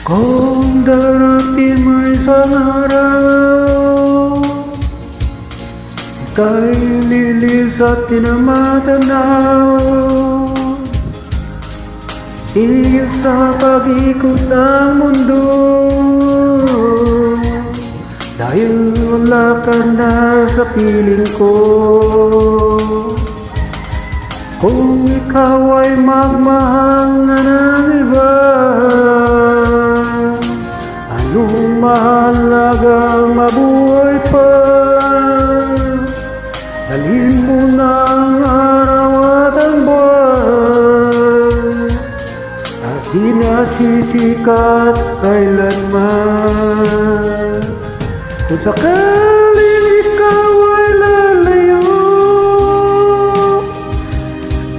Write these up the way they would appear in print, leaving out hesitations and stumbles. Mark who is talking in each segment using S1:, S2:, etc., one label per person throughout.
S1: Kung darating mo isang araw, ika'y lilis at tinamatanaw. Iyos sa pag-ikot ng mundo, dahil wala ka na sa piling ko. Kung ikaw ay magmahal na ng iba, anong mahalagang mabuhay pa? Dalhin mo na ang araw at ang buwan, at di na sisikat kailanman. Kung sakaling ikaw ay lalayo,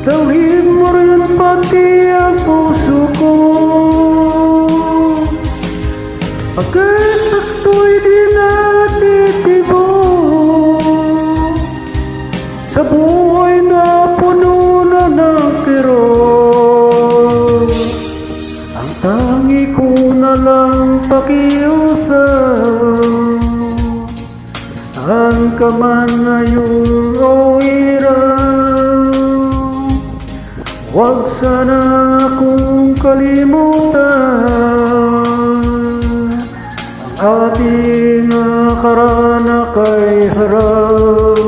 S1: dalhin mo rin pati ang puso ko. Pagkat ako'y di natitibo sa buhay na puno na ng kirot, ang tangi ko na lang pakiusap. Saan ka man ngayon o hirap, huwag sana akong kalimutan. Ang ating nakaraan na kay harap.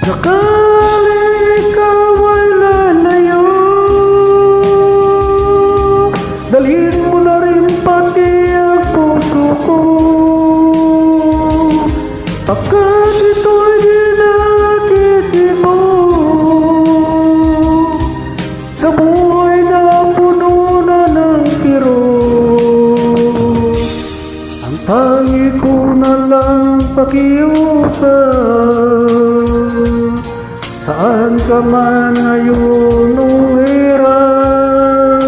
S1: Sakaling ikaw ay lalayo, dalhin mo na rin pati ang puso ko. Pagkat ito'y di nakikimo sa buhay na puno na ng kirot, ang tangi ko na lang pakiusap. Saan ka man ngayon o hirap,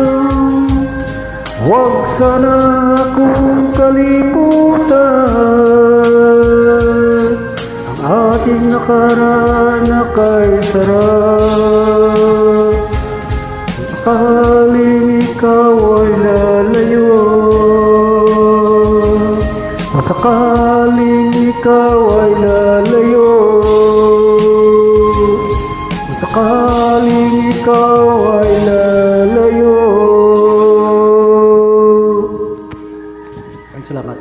S1: huwag sana akong kalimutan. Ang ating nakaraan na kay sarap. Sakaling ikaw ay lalayo, sakaling ikaw ay lalayo, sakaling ikaw ay